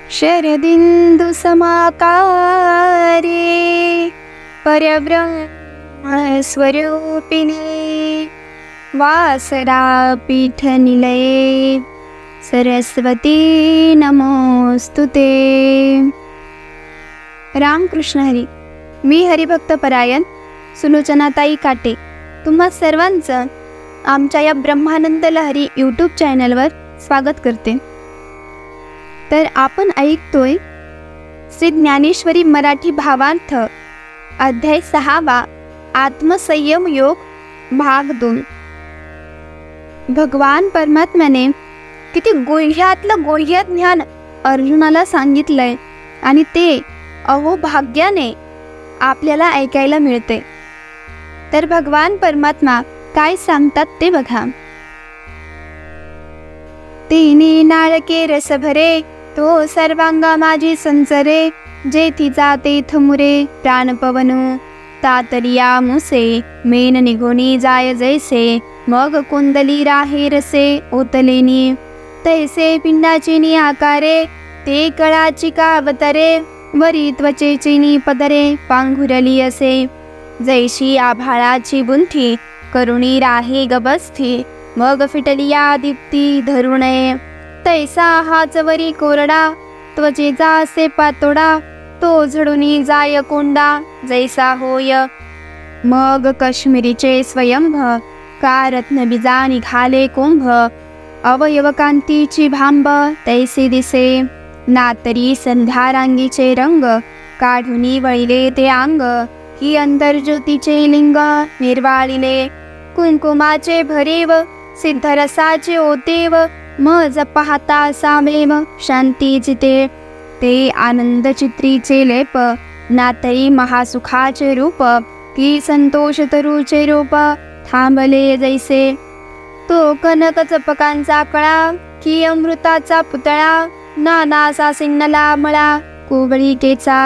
शरदिंदु समाकारे परब्रह्म स्वरूपिणी वासरापीठ निलये सरस्वती नमोस्तुते। रामकृष्ण हरी। मी हरिभक्त परायण सुलोचनाताई काटे तुम्हा सर्वांचं आमच्या या ब्रह्मानंद लहरी यूट्यूब चॅनलवर स्वागत करते। तर आपण ऐकतोय श्री ज्ञानेश्वरी मराठी भावार्थ अध्याय 6 आत्मसंयम योग भाग 2। भगवान परमात्म्याने किती गुह्यातलं गुह्य ज्ञान अर्जुनाला सांगितलंय आणि ते अहोभाग्याने आपल्याला ऐकायला मिळते। तर भगवान परमात्मा काय सांगतात ते बघा। तिन्ही नाळके रस भरे तो सर्वांगा माझी संचरे जेथी जाते थमुरे प्राणपवनु तातरिया मुसे मेन निघोनी जाय जैसे मग कुंडली राहे रसे ओतलेनी तैसे पिंडाची आकारे ते कळाची कावतरे वरी त्वचेची पदरे पांघुरली असे जैशी आभाळाची बुंठी करुणी राहे गबस्थी मग फिटलिया दीप्ती धरू नये तैसा हाच वरी कोरडा त्वचेचा असे पातोडा तो झडूनी जाय कोंडा जैसा होय मग काश्मीरीचे स्वयंभ का रत्न बीजा निघाले कुंभ अवयव कांतीची भांब तैसे दिसे नातरी संध्या रांगीचे रंग काढुनी वळले ते अंग ही अंतर्ज्योतीचे लिंग निर्वाळिले कुंकुमाचे भरेव सिद्धरसाचे ओतेव मज पाहता सामेव शांती चिते ते आनंद चित्रीचे लेप नातरी महासुखाचे रूप की संतोष तरुचे रूप थांबले जैसे तो कनक चपकांचा कळा की अमृताचा पुतळा नानासा सिन्नला मळा कुबळिकेचा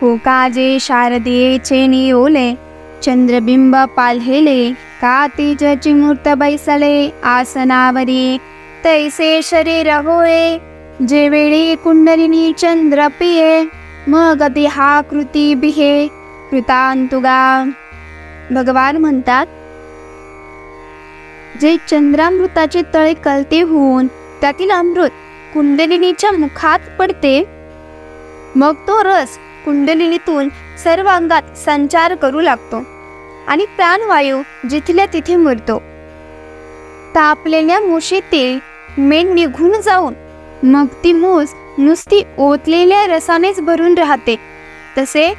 हो काजे शारदेचे निओले चंद्रबिंब पाल्हेले का तेजाची मूर्त बैसले आसनावरी तैसे शरीर होय जे वेळी कुंडलिनी चंद्र पिये मग देहा कृती बिहे कृतांतुगा। भगवान म्हणतात जे चंद्रामृताचे तळे कलते होऊन त्यातील अमृत कुंडलिनीच्या मुखात पडते मग तो रस कुंडलिनीतून सर्व अंगात संचार करू लागतो आणि प्राणवायू जिथल्या तिथे मुरतो। तापलेल्या मुशीतील मेण निघून जाऊन मग ती मूस नुसती ओतलेल्या रसानेच भरून राहते। तसे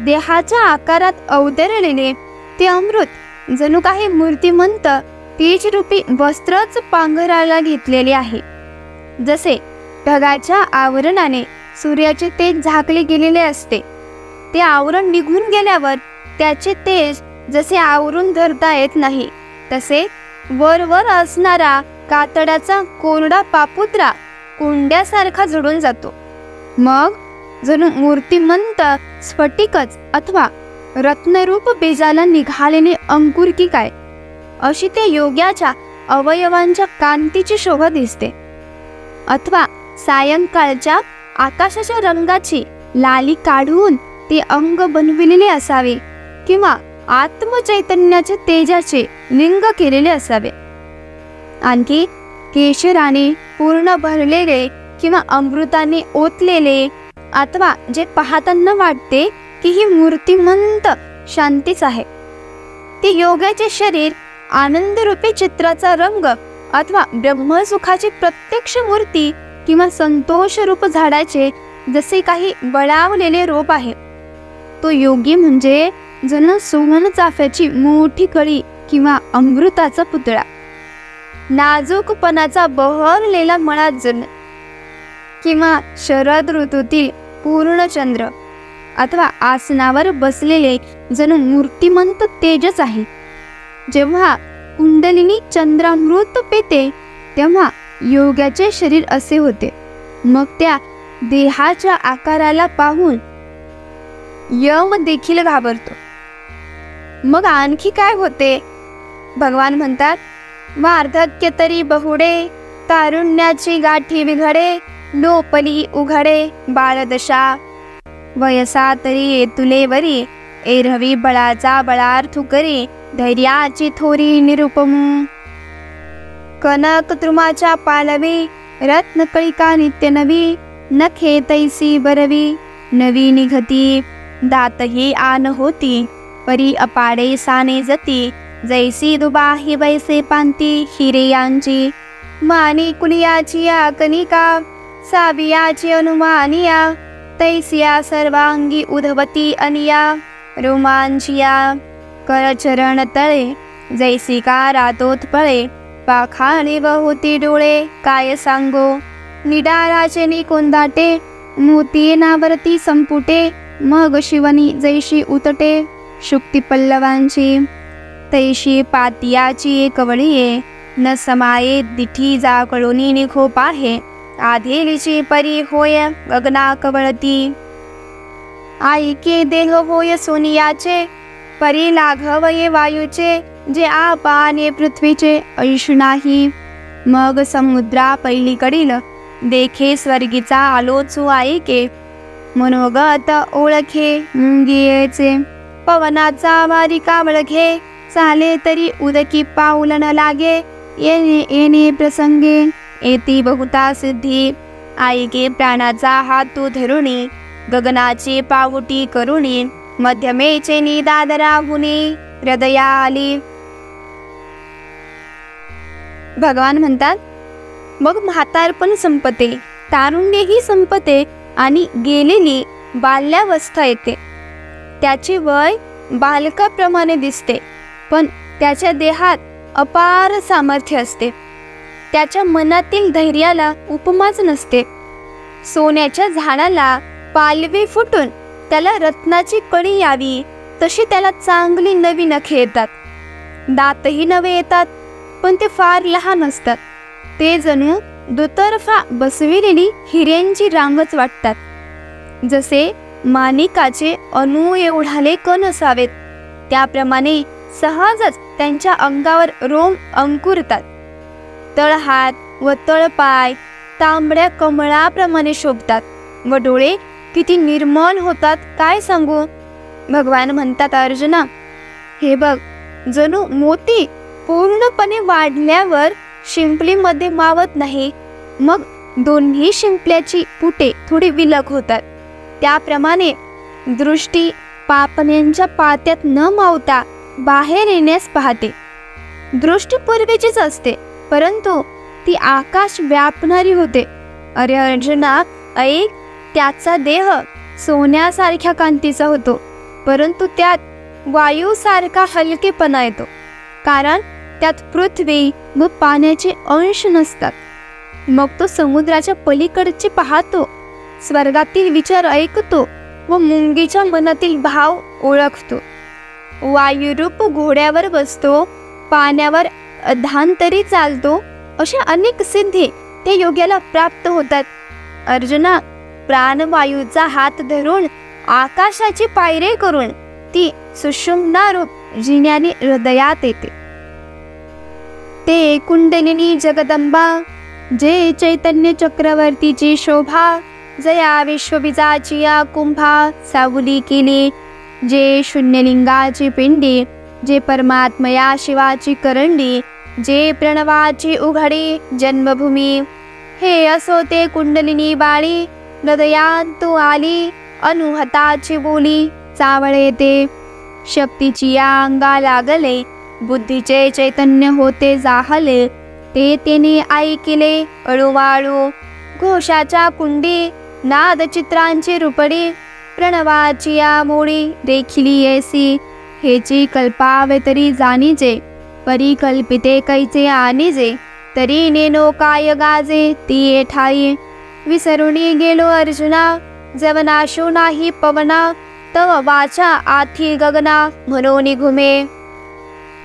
देहाच्या आकारात अवतरलेले ते अमृत जणू काही मूर्तिमंत तेजरूपी वस्त्रच पांघरायला घेतलेले आहे। जसे ढगाच्या आवरणाने सूर्याचे तेज झाकले गेलेले असते ते आवरण निघून गेल्यावर त्याचे तेज जसे आवरून धरता येत नाही तसे वर असणारा कातडाचा कोरडा पापुत्रा कोंड्यासारखा झडून जातो। मग जणू मूर्तिमंत स्फटिकच अथवा रत्नरूप बीजाला निघालेले अंकुर की काय अशी त्या योग्याच्या अवयवांच्या कांतीची शोभा दिसते। अथवा सायंकाळच्या आकाशाच्या रंगाची लाली काढून ते अंग बनविलेले असावे किंवा आत्मचैतन्याच्या तेजाचे लिंग केलेले असावे। आणखी केशराने पूर्ण भरलेले किंवा अमृताने ओतलेले अथवा जे पाहताना वाटते की ही मूर्तिमंत शांतीच आहे ते योगाचे शरीर आनंदरूपी चित्राचा रंग अथवा ब्रह्मसुखाची प्रत्यक्ष मूर्ती किंवा संतोष रूप झाडाचे जसे काही बळावलेले रोप आहे। तो योगी म्हणजे जणू सुवर्ण चाफ्याची मोठी कळी किंवा अमृताचा पुतळा नाजूकपणाचा बहरलेला मळा जण किंवा शरद ऋतूतील पूर्ण चंद्र अथवा आसनावर बसलेले जणू मूर्तिमंत तेजच आहे। जेव्हा कुंडलिनी चंद्रामृत पेते तेव्हा योगाचे शरीर असे होते। मग त्या देहाच्या आकाराला पाहून यम देखील घाबरतो। मग आणखी काय होते? भगवान म्हणतात वार्धक्य तरी बहुडे तारुण्याची गाठी बिघडे लोपली उघडे बाळदशा, वयसा तरी तुले वरी, एरवी बळाचा बळार्थू करी, धैर्याची थोरी निरुपमू. कनक द्रुमाच्या पालवी, रत्नकळिका नित्य नवी, नखे तैसी बरवी, नवी निघती, दातही आन होती, परी अपाडे साने जती, जैसी दुबाही वैसे पांती हिरे यांची. मानी कुलियाची या कनिका, साबियाची अनुमानिया, तैसिया सर्वांगी उधवती अनिया, रोमांचिया. करचरण तळे, जैसी का रातोत पळे, पाखाणे व होती डोळे, काय सांगो. निडाराचे निकोंदाटे, मोती नावरती संपुटे, मग शिवनी जैशी उतटे, शुक्ती पल्लवांची. तैशी पातियाची कवळीये, न समाये दिठी जाकळोनी निखोप आहे, आधेलीची परी होय गगना कवळती. आईके देह होय सोनियाचे, परी लाघवये वायूचे, जे आपाने पृथ्वीचे ऐश नाही. मग समुद्रा पैलीकडील, देखे स्वर्गीचा आलोचू ऐके, मनोगत ओळखे मुंगियेचे. पवनाचा वारी कावळघे, चाले तरी उदकी पाऊल न लागे, येणे येणे प्रसंगे येती बहुता सिद्धी. ऐके प्राणाचा हातू धरुणी, गगनाची पावटी करुणी, मध्यमेचे निदादरा हुनी, हृदया आली. भगवान म्हणतात, मग म्हातारपण संपते, तारुण्यही संपते आणि गेलेली बाल्यावस्था येते. त्याची वय बालकाप्रमाणे दिसते, पण त्याच्या देहात अपार सामर्थ्य असते. त्याच्या मनातील धैर्याला उपमाच नसते. सोन्याच्या झाडाला पालवी फुटून त्याला रत्नाची कळी यावी, तशी त्याला चांगली नवी नखे येतात. दातही नवे येतात, पण ते फार लहान असतात. ते जणू दुतर्फा बसविलेली हिऱ्यांची रांगच वाटतात. जसे माणिकाचे अणू एवढाले कण असावेत, त्याप्रमाणे सहजच त्यांच्या अंगावर रोम अंकुरतात. तळहात व तळपाय तांबड्या कमळाप्रमाणे शोभतात व डोळे किती निर्मळ होतात काय सांगू. भगवान म्हणतात, अर्जुना, हे बघ, जणू मोती पूर्णपणे वाढल्यावर शिंपलीमध्ये मावत नाही, मग दोन्ही शिंपल्याची पुटे थोडी विलग होतात. त्याप्रमाणे दृष्टी पापण्यांच्या पात्यात न मावता बाहेर येण्यास पाहते. दृष्टी पूर्वीचीच असते, परंतु ती आकाश व्यापणारी होते. अरे अर्जुना, ऐक, त्याचा देह सोन्यासारख्या कांतीचा होतो, परंतु त्यात वायूसारखा हलकेपणा येतो, कारण त्यात पृथ्वी व पाण्याचे अंश नसतात. मग तो समुद्राच्या पलीकडचे पाहतो, स्वर्गातील विचार ऐकतो व मुंगीच्या मनातील भाव ओळखतो. वायुरूप घोड्यावर बसतो, पाण्यावर अधांतरी चालतो, अशा अनेक सिद्धी त्या योग्याला प्राप्त होतात. अर्जुना, प्राणवायूचा हात धरून आकाशाची पायरे करून ती सुषुम्ना रूप जिन्याने हृदयात येते. ते कुंडलिनी जगदंबा, जे चैतन्य चक्रवर्तीची शोभा, जया विश्वबीजाची या कुंभा सावली केली, जे शून्यलिंगाची पिंडी, जे परमात्मया शिवाची करंडी, जे प्रणवाची उघडी जन्मभूमी. हे असो ते कुंडलिनी बाळी, हृदयात तू आली, अनुहताची बोली चावळे ते. शक्तीची या अंगा लागले, बुद्धीचे चैतन्य होते जाहले, ते तेने ऐकिले अळूवाळू. घोषाच्या कुंडी, नादचित्रांची रुपडी, प्रणवाची या मोडी देखिली येसी. हेची कल्पावे तरी जाणीजे, परिकल्पिते कैचे आनिजे, तरी नेनो काय गाजे ती ठाई. विसरुणी गेलो अर्जुना, जवनाशो नाही पवना, तव वाचा आथी गगना म्हणून घुमे.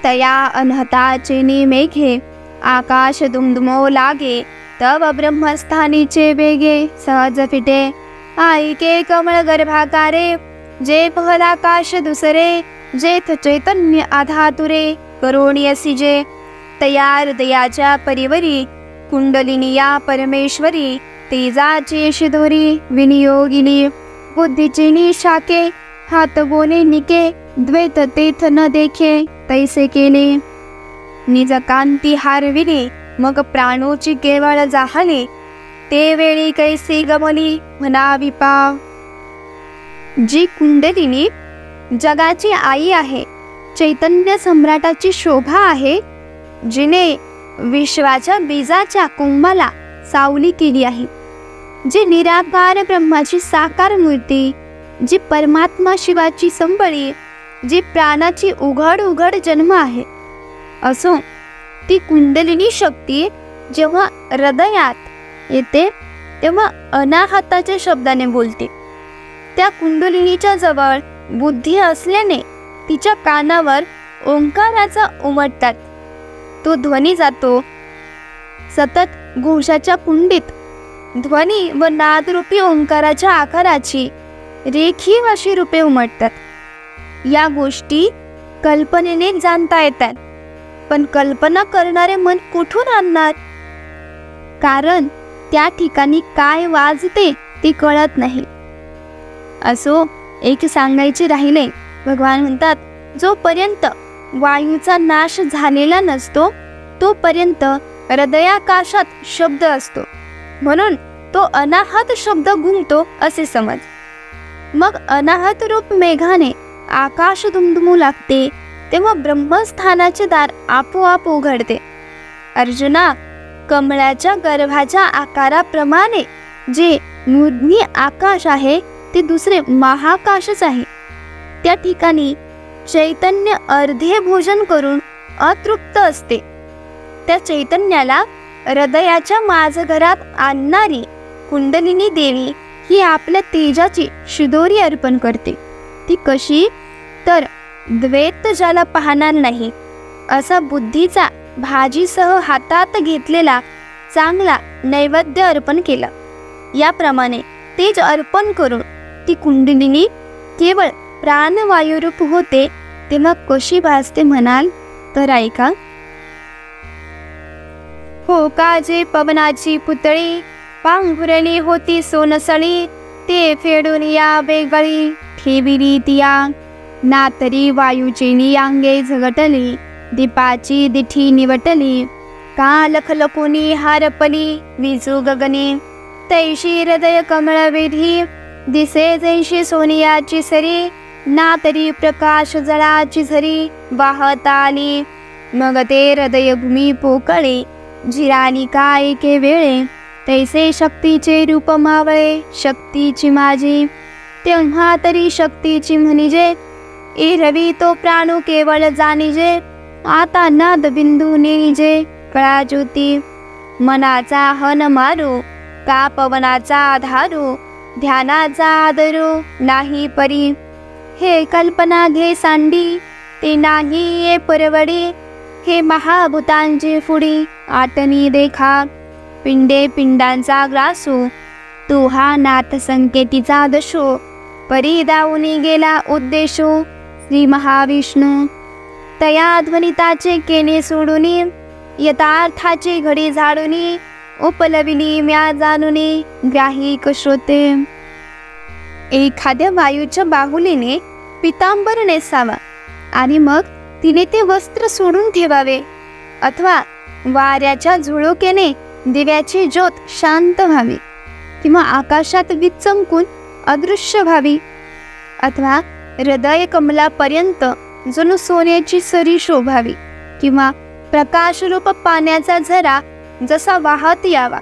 तया अनहताचे निमेघे, आकाश दुमदुमो लागे, तव ब्रह्मस्थानीचे वेगे सहज फिटे. ऐके कमळ गर्भाकारे, जे पहलाकाश दुसरे, जेथ चैतन्य आधातुरे करोणी असिजे. तया हृदयाच्या परिवरी, कुंडलिनी या परमेश्वरी, तेजाची शिदोरी विनियोगिनी बुद्धीची निशाके हात बोले निके द्वैत तेथ न देखे तैसे केले निज कांती हारविली मग प्राणोची केवळ जाहली ते वेळी कैसी गमली म्हणावी पाव. जी कुंडलिनी जगाची आई आहे, चैतन्य सम्राटाची शोभा आहे, जिने विश्वाच्या बीजाच्या कुंभाला सावली केली आहे, जी निराकार ब्रह्माची साकार मूर्ती, जी परमात्मा शिवाची संबळी, जी प्राणाची उघड उघड जन्म आहे, असो ती कुंडलिनी शक्ती जेव्हा हृदयात येते तेव्हा अनाहताच्या शब्दाने बोलते. त्या कुंडलिनीच्या जवळ बुद्धी असल्याने तिच्या कानावर ओंकाराचा उमटतात. तो ध्वनी जातो. सतत घोषाच्या कुंडीत ध्वनी व नादरूपी ओंकाराच्या आकाराची रेखीव अशी रूपे उमटतात. या गोष्टी कल्पनेने जाणता येतात, पण कल्पना करणारे मन कुठून आणणार? कारण त्या ठिकाणी काय वाजते ते कळत नाही. असो, एक सांगायचे राहिले. भगवान म्हणतात, जोपर्यंत वायूचा नाश झालेला नसतो तोपर्यंत हृदयाकाशात शब्द असतो, म्हणून तो अनाहत शब्द घुमतो असे समज. मग अनाहत रूप मेघाने आकाश दुमदुमू लागते तेव्हा ब्रह्मस्थानाचे दार आपोआप उघडते. अर्जुना, कमळाच्या गर्भाच्या आकाराप्रमाणे जे मूर्ध्नी आकाश आहे ते दुसरे महाकाशच आहे. त्या ठिकाणी चैतन्य अर्धे भोजन करून अतृप्त असते. त्या चैतन्याला हृदयाच्या माझघरात आणणारी कुंडलिनी देवी ही आपल्या तेजाची शिदोरी अर्पण करते. ती कशी? तर द्वैत ज्याला पाहणार नाही असा बुद्धीचा भाजीसह हातात घेतलेला चांगला नैवेद्य अर्पण केला. याप्रमाणे तेज अर्पण करून ती कुंडलिनी केवळ प्राणवायुरूप होते. तेव्हा कशी भासते म्हणाल तर ऐका. हो काजे पवनाची पुतळी पांघुरली होती सोनसळी ते फेडून या बेगळी ठेविली तिया ना तरी वायूची नियांगे झगटली दीपाची दिठी निवटली का लखलकोनी हारपली विजू गगनी तैशी हृदय कमळ वेधी दिसे जैशी सोनियाची सरी ना तरी प्रकाश जळाची झरी वाहत आली मग ते हृदय भूमी पोकळे झिराली काय के वेळे तैसे शक्तीचे रूप मावळे शक्तीची माझी तेव्हा तरी शक्तीची म्हणिजे ए रवी तो प्राणू केवळ जाणिजे आता नाद बिंदू निजे कळा ज्योती मनाचा हन मारू का पवनाचा आधारू ध्यानाचा आदरू नाही परी हे कल्पना घे सांडी ते नाही ये परवडी हे महाभूतांची फुडी आटनी देखा पिंडे पिंडांचा ग्रासू तू हा नाथ संकेतीचा दशो परी दावूनी गेला उद्देशो श्री महाविष्णू तया ध्वनिताचे केने सोडूनी यथार्थाची घडी झाडूनी उपलविली म्या जाणुनी ग्राहिक श्रोते. एखाद्या वायूच्या बाहुलीने पितांबर नेसावा आणि मग तिने ते वस्त्र सोडून ठेवावे, अथवा वाऱ्याच्या झुळुकेने दिव्याची ज्योत शांत व्हावी, किंवा आकाशात वीज चमकून अदृश्य व्हावी, अथवा हृदय कमलापर्यंत जणू सोन्याची सरी शोभावी, किंवा प्रकाशरूप पाण्याचा झरा जसा वाहत यावा,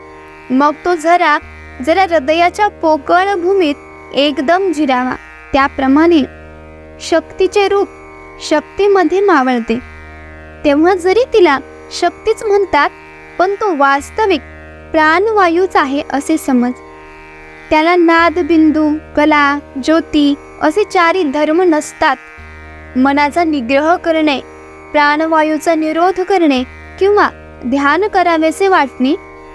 मग तो झरा जरा हृदयाच्या पोकळ भूमीत एकदम जिरावा. त्याप्रमाणे शक्तीचे रूप शक्तीमध्ये मावळते. तेव्हा जरी तिला शक्तीच म्हणतात, पण तो वास्तविक प्राणवायूच आहे असे समज. त्याला नाद बिंदू कला ज्योती असे चारी धर्म नसतात. मनाचा निग्रह करणे, प्राणवायूचा निरोध करणे किंवा ध्यान करावेसे वाटणे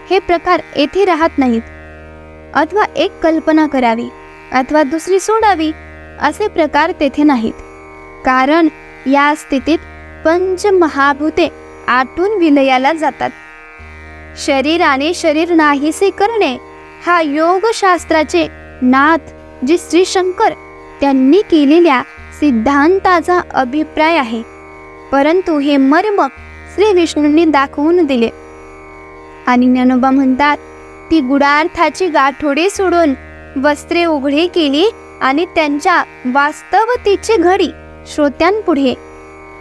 हे प्रकार येथे राहत नाहीत. अथवा एक कल्पना करावी अथवा दुसरी सोडावी असे प्रकार तेथे नाहीत. कारण या स्थितीत पंच महाभूते आटून विलयाला जातात. शरीराने शरीर नाहीसे करणे हा योगशास्त्राचे नाथ जे श्री शंकर त्यांनी केलेल्या सिद्धांताचा अभिप्राय आहे, परंतु हे मर्म श्री विष्णूंनी दाखवून दिले. आणि ज्ञानोबा म्हणतात, ती गुडार्थाची गाठोडे सोडून वस्त्रे उघडे केली आणि त्यांच्या वास्तवतेची घडी श्रोत्यांपुढे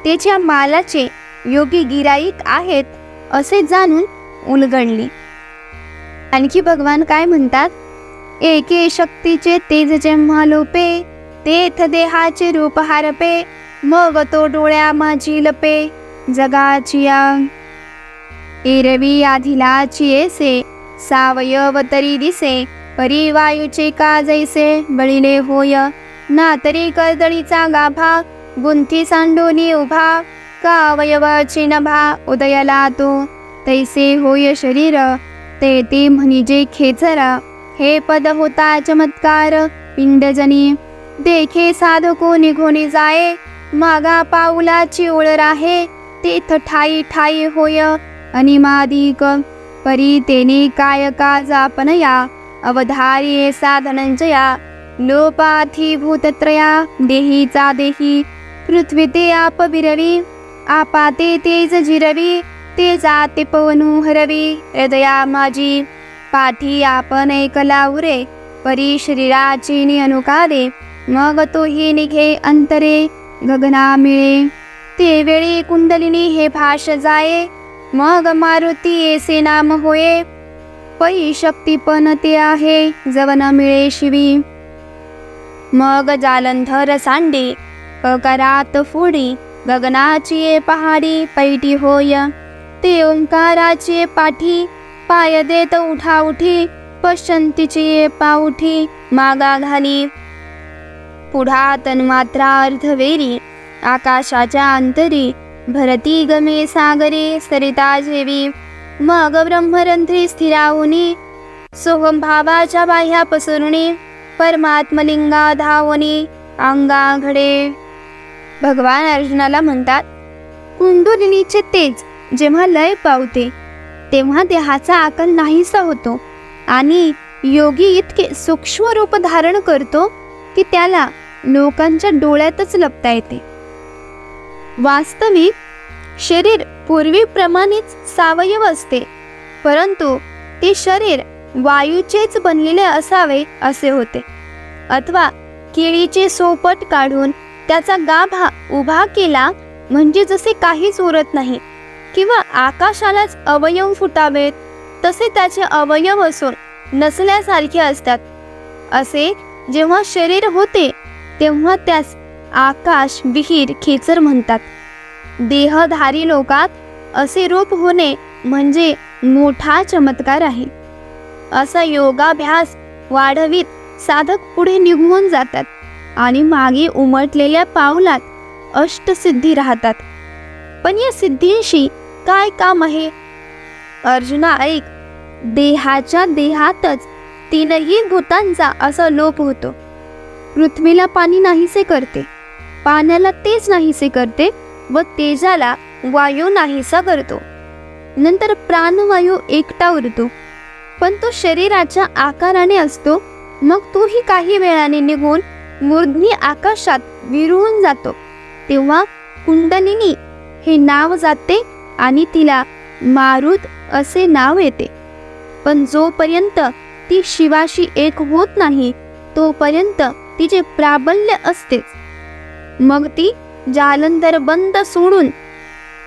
त्याच्या मालाचे योगी गिराईक आहेत असे जाणून उलगडली. आणखी भगवान काय म्हणतात, एके शक्तीचे तेज जेव्हा लोपे, तेथ देहाचे रूप हारपे, मग तो डोळ्या माझी लपे, जगाची एरवी आधिलाची ऐसे, सावयव तरी दिसे, परिवायूचे का जैसे, बळीले होय ना तरी कर्दळीचा गाभा, गुंथी सांडोनी उभा, का अवयवाची नभा, उदयला तो तैसे होय शरीर, ते म्हणजे खेचरा, हे पद होता चमत्कार, पिंडजनी देखे साधको निघोनी जाये, मागा पाऊलाची ओळ राहे, तेथ ठाई ठाई होय अनिमादिक, परी तेने कायका जापनया, अवधार्ये साधनंजया, लोपाथी भूतत्रया, देहीचा देही पृथ्वी ते आप विरवी, आपाते तेज जिरवी, ते जाते पवनु हरवी, हृदया माझी पाठी आपण ऐकला उरे, परी शरीराची अनुकारे, मग तो ही निघे अंतरे, गगना मिळे, ते वेळी कुंडलिनी हे भाष जाये, मग मारुती येसे नाम होये, पै शक्ती पण ते आहे, जवन मिळे शिवी, मग जालंधर सांडे, ककरात फोडी, गगनाची पहाडी पैठी होय, ते ओंकाराची पाठी, पाय देत उठा उठी, पश्चंतीची पाउठी, मागा घाली, पुढा तन्मात्रा अर्धवेरी, आकाशाच्या अंतरी, भरती गमे सागरे, सरिता जेवी, मग ब्रह्मरंध्री स्थिरावुनी, सोहम भावाच्या बाह्या पसरुणी, परमात्मलिंगा धावनी, अंगा घडे. भगवान अर्जुनाला म्हणतात, कुंडलिनीचे तेज जेव्हा लय पावते तेव्हा देहाचा आकार नाहीसा होतो आणि योगी इतके सूक्ष्म रूप धारण करतो की त्याला लोकांच्या डोळ्यातच लपता येते. वास्तविक शरीर पूर्वीप्रमाणेच सावयव असते, परंतु ते शरीर वायूचेच बनलेले असावे असे होते, अथवा केळीचे सोपट काढून त्याचा गाभा उभा केला म्हणजे जसे काहीच उरत नाही, किंवा आकाशालाच अवयव फुटावेत तसे त्याचे अवयव असून नसल्यासारखे असतात, असे जेव्हा शरीर होते तेव्हा त्यास आकाश विहीर खेचर म्हणतात. देहधारी लोकात असे रूप होणे म्हणजे मोठा चमत्कार आहे. असा योगाभ्यास वाढवीत साधक पुढे निघून जातात आणि मागे उमटलेल्या पावलात अष्टसिद्धी राहतात. पण या सिद्धींशी काय काम आहे? अर्जुना ऐक, देहाच्या देहातच तीनही भूतांचा असा लोप होतो. पृथ्वीला पाणी नाहीसे करते, पाण्याला तेज नाहीसे करते व तेजाला वायू नाहीसा करतो. नंतर प्राणवायू एकटा उरतो, पण तो शरीराच्या आकाराने असतो. मग तोही काही वेळाने निघून मूर्ध्नी आकाशात विरून जातो. तेव्हा कुंडलिनी हे नाव जाते आणि तिला मारुत असे नाव येते. पण जोपर्यंत ती शिवाशी एक होत नाही तोपर्यंत तिचे प्राबल्य असतेच. मग ती जालंधर बंद सोडून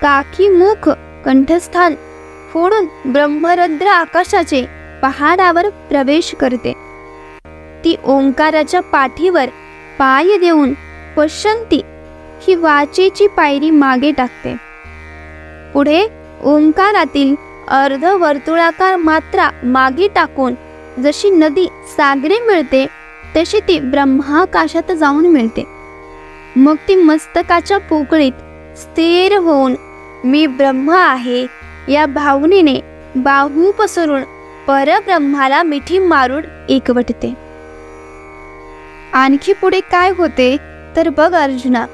काकी मुख कंठस्थान फोडून ब्रह्मरद्र आकाशाचे पहाडावर प्रवेश करते. ती ओंकाराच्या पाठीवर पाय देऊन पश्चंती ही वाचेची पायरी मागे टाकते. पुढे ओंकारातील अर्धवर्तुळाकार मात्रा मागे टाकून जशी नदी सागरे मिळते तशी ती ब्रह्माकाशात जाऊन मिळते. मग ती मस्तकाच्या पोकळीत स्थिर होऊन मी ब्रह्म आहे या भावनेने बाहू पसरून परब्रह्माला मिठी मारून एकवटते. आणखी पुढे काय होते तर बघ अर्जुना,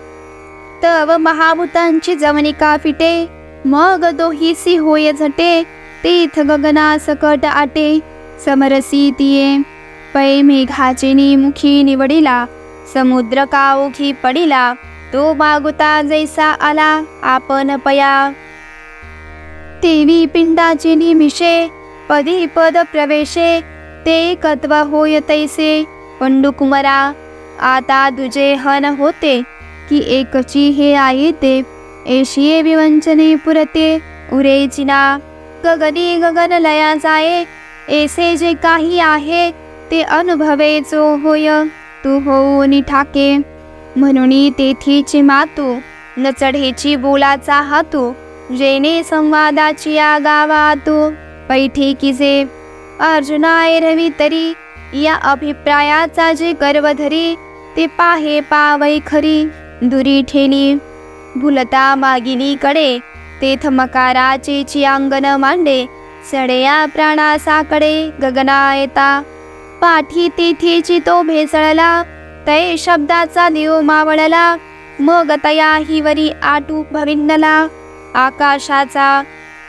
तव महाभूतांची जवनिका फिटे, मग दोहीसी होय झटे, तीथ गगना सकट आटे, समरसी तिये पै मेघाचे मुखी निवडिला, समुद्र काओखी पडिला, तो मागुता जैसा आला आपण पया. तेवी पिंडाचे निमिषे पदी पद प्रवेशे, ते एकत्व होय तैसे पंडुकुमरा. आता तुझे हन होते की एकची हे आयते, एशिये विवंचने पुरते उरेचिना. गगनी गगन लया जाये, ऐसे जे काही आहे ते अनुभवे जो होय तू होऊन ठाके. म्हणून तेथीची मातू न चढेची बोलाचा हातू, जेने संवादाची या गावातू पैठी किजे. अर्जुना एरवी तरी या अभिप्रायाचा जे गर्व धरी, ते पाहे पावै खरी दुरी ठेली. भुलता मागिली कडे तेथ मकाराचे चियांगन मांडे, सडेया प्राणासाकडे गगना येता. पाठी तेथेची तो भेसळला, तै शब्दाचा देव मावळला. मग तया हिवरी आटू भविंडला आकाशाचा.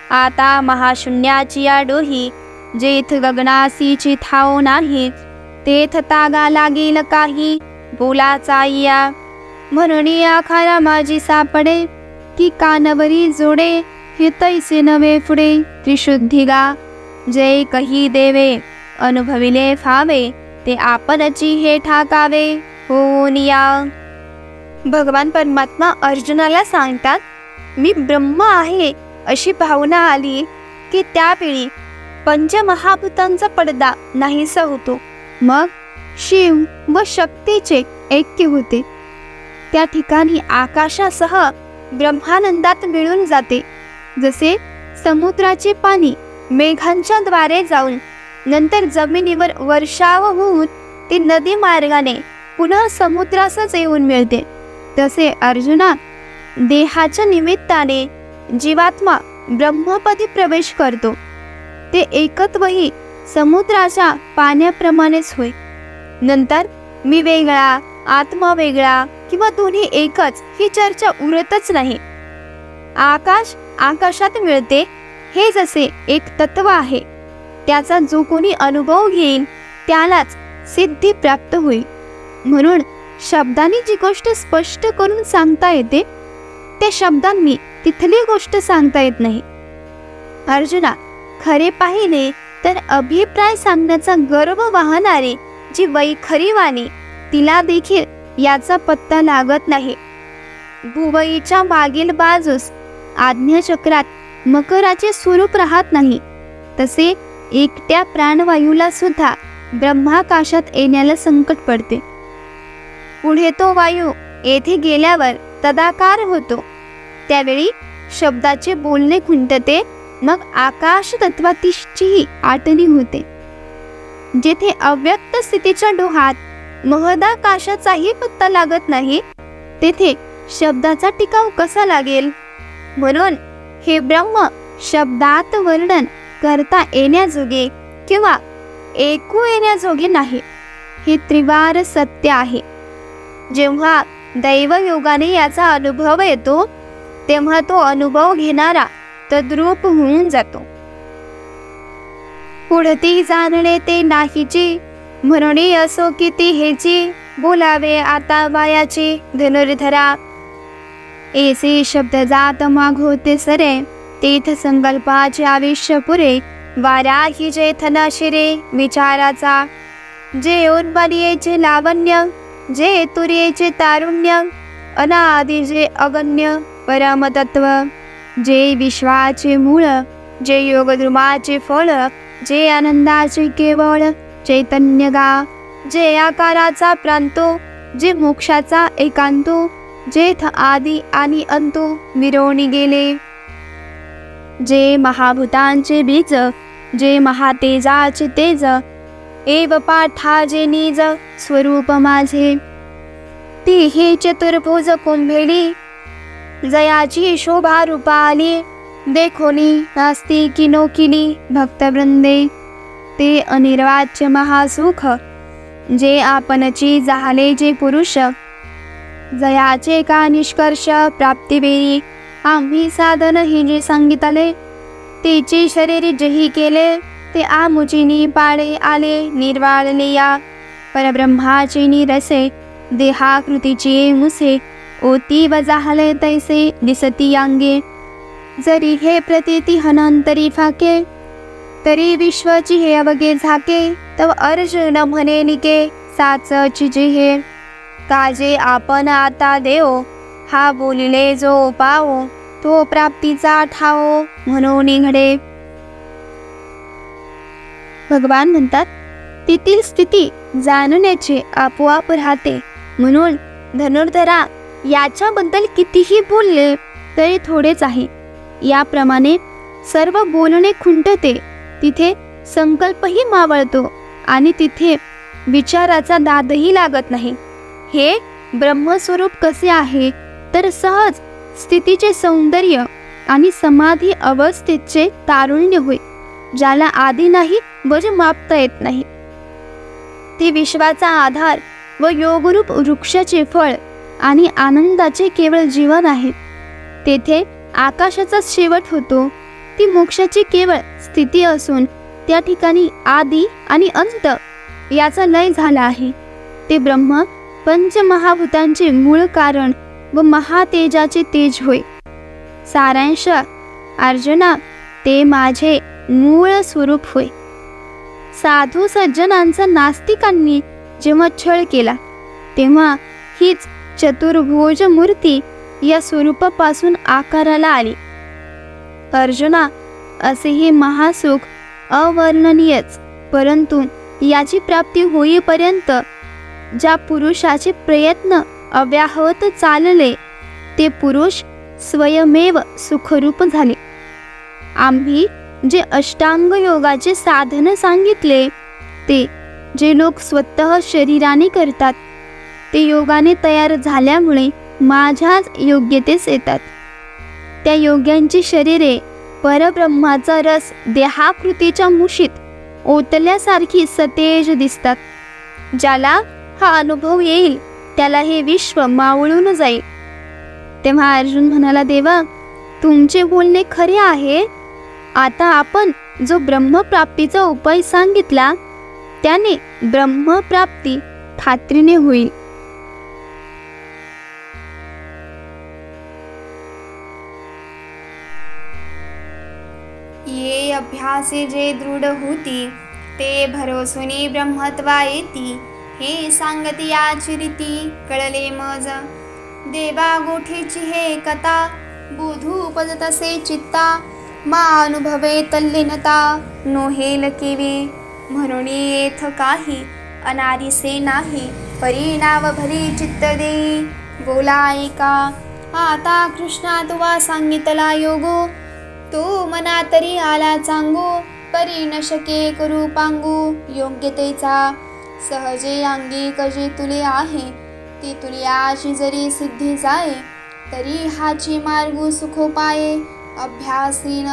आता महाशून्याची या डोही, जेथ गगनासीची ठाव नाही, तेथ तागा लागेल काही बोलाचा या. म्हणून आखारा माझी सापडे, की कानवरी जोडे, हे तैसे नवे पुढे त्रिशुद्धी गा. जे कही देवे अनुभविले फावे, ते आपणची हे ठाकावे होऊन या. भगवान परमात्मा अर्जुनाला सांगतात, मी ब्रह्म आहे अशी भावना आली की त्यावेळी पंचमहाभूतांचा पडदा नाहीसा होतो. मग शिव व शक्तीचे ऐक्य होते. त्या ठिकाणी आकाशासह ब्रह्मानंदात मिळून जाते. जसे समुद्राचे पाणी मेघांच्या द्वारे जाऊन नंतर जमिनीवर वर्षाव होऊन ते नदी मार्गाने पुन्हा समुद्रासच येऊन मिळते, तसे अर्जुना देहाच्या निमित्ताने जीवात्मा ब्रह्मपदी प्रवेश करतो. ते एकत्वही समुद्राच्या पाण्याप्रमाणेच होय. नंतर मी वेगळा, आत्मा वेगळा किंवा दोन्ही एकच ही चर्चा उरतच नाही. आकाश आकाशात मिळते हे जसे एक तत्व आहे, त्याचा जो कोणी अनुभव घेईल त्यालाच सिद्धी प्राप्त होईल. म्हणून शब्दांनी जी गोष्ट स्पष्ट करून सांगता येते, त्या शब्दांनी तिथली गोष्ट सांगता येत नाही. अर्जुना, खरे पाहिले तर अभिप्राय सांगण्याचा गर्व वाहणारी जी वैखरी वाणी, तिला देखील याचा पत्ता लागत नाही. भुवईच्या मागील बाजूस आज्ञाचक्रात मकराचे स्वरूप राहत नाही, तसे एकट्या प्राणवायूला सुद्धा ब्रह्माकाशात येण्याला संकट पडते. पुढे तो वायू येथे गेल्यावर तदाकार होतो. त्यावेळी शब्दाचे बोलणे खुंटते. मग आकाश तत्वातीशीही आटणी होते. जेथे अव्यक्त स्थितीच्या डोहात महदाकाशाचाही पत्ता लागत नाही, तेथे शब्दाचा टिकाव कसा लागेल? म्हणून हे ब्रह्म शब्दात वर्णन करता येण्याजोगे किंवा ऐकू येण्याजोगे नाही. हे त्रिवार सत्य आहे. जेव्हा दैवयोगाने याचा अनुभव येतो, तेव्हा तो अनुभव घेणारा तद्रूप होऊन जातो. पुढती जाणणे ते नाहीची, म्हणून असो किती हेची, बोलावे आता वायाची धनुर्धरा. ऐसे शब्द जात मागोते सरे, तेथ संकल्पाचे आविष्य पुरे. वाराही जेथन शिरे विचाराचा, जे उन्मलियेचे लावण्य, जे तुर्येचे तारुण्य, अनादि जे अगण्य परमतत्व. जे विश्वाचे मूळ, जे योगद्रुमाचे फळ, जे आनंदाचे केवळ चैतन्य गा. जे आकाराचा प्रांतो, जे मोक्षाचा एकांतो, जेथ आदि आणि अंतो विरोणी गेले. जे महाभूतांचे बीज, जे महातेजाचे तेज, एव पाठा जे निज स्वरूप माझे. ती हे चतुर्भुज कुंभेली, जयाची शोभा रूपाली. देखोनी नास्ती किनोकिली भक्तवृंदे. ते अनिर्वाच्य महासुख, जे आपणची झाले जे पुरुष. जयाचे का निष्कर्ष प्राप्तिवेळी, आम्ही साधन हे जे सांगितले. तेचे शरीर जेही केले, ते आमुचिनी पाळे आले निर्वाळले या परब्रह्माची निरसे देहाकृतीची मुसे ओती वजाहले तैसे दिसती अंगे जरी हे प्रतीती हनंतरी फाके तरी विश्वाची हे अवघे झाके तव अर्जुन म्हणे निके साचची जे हे काजे आपण आता देव हा बोलिले जो पावो तो प्राप्तीचा ठावो म्हणून घडे. भगवान म्हणतात तेथील स्थिती जाणण्याचे आपोआप राहते. म्हणून धनुर्धरा याच्याबद्दल कितीही बोलले तरी थोडेच आहे. याप्रमाणे सर्व बोलणे खुंटते, तिथे संकल्पही मावळतो आणि तिथे विचाराचा दादही लागत नाही. हे ब्रह्मस्वरूप कसे आहे तर सहज स्थितीचे सौंदर्य आणि समाधी अवस्थेचे तारुण्य होय, ज्याला आदी नाही व जे मापता येत नाही. ते विश्वाचा आधार व योगरूप वृक्षाचे फळ आणि आनंदाचे केवळ जीवन आहे. तेथे आकाशाचा शेवट होतो. ती मोक्षाची केवळ स्थिती असून त्या ठिकाणी आदी आणि अंत याचा लय झाला आहे. ते ब्रह्म पंचमहाभूतांचे मूळ कारण व महातेजाचे तेज होय. सारांश अर्जुना ते माझे मूळ स्वरूप होय. साधू सज्जनांचा नास्तिकांनी जेव्हा छळ केला तेव्हा हीच चतुर्भुज मूर्ती या स्वरूपापासून आकाराला आली. अर्जुना असेही महासुख अवर्णनीयच, परंतु याची प्राप्ती होईपर्यंत ज्या पुरुषाचे प्रयत्न अव्याहत चालले ते पुरुष स्वयमेव सुखरूप झाले. आम्ही जे अष्टांग योगाचे साधन सांगितले ते जे लोक स्वतः शरीराने करतात ते योगाने तयार झाल्यामुळे माझ्याच योग्यतेस येतात. त्या योग्यांची शरीरे परब्रह्माचा रस देहाकृतीच्या मुशीत ओतल्यासारखी सतेज दिसतात. ज्याला हा अनुभव येईल त्याला हे विश्व मावळून जाईल. तेव्हा अर्जुन म्हणाला, देवा तुमचे बोलणे खरे आहे. आता आपण जो ब्रह्मप्राप्तीचा उपाय सांगितला त्याने ब्रह्मप्राप्ती खात्रीने होईल. ये अभ्यासे जे दृढ होती ते भरोसुनी ब्रह्मत्वा येती. हे सांगती याची रीती कळले मज देवा गोठीची हे कथा बोधू उपजतसे चित्ता मा अनुभवे तल्लीनता नोहेल केवी म्हणून येथ काही अनारिसे नाही परिणाम भरी चित्त देई बोला ऐका. आता कृष्णा तुवा सांगितला योगो तो मना तरी आला चांगो परी न शके करू पांगू योग्यतेचा सहजे अंगी कजे तुले आहे ती तुल्याची जरी सिद्धी जाये तरी हाची मार्गू सुखोपाये अभ्यासीन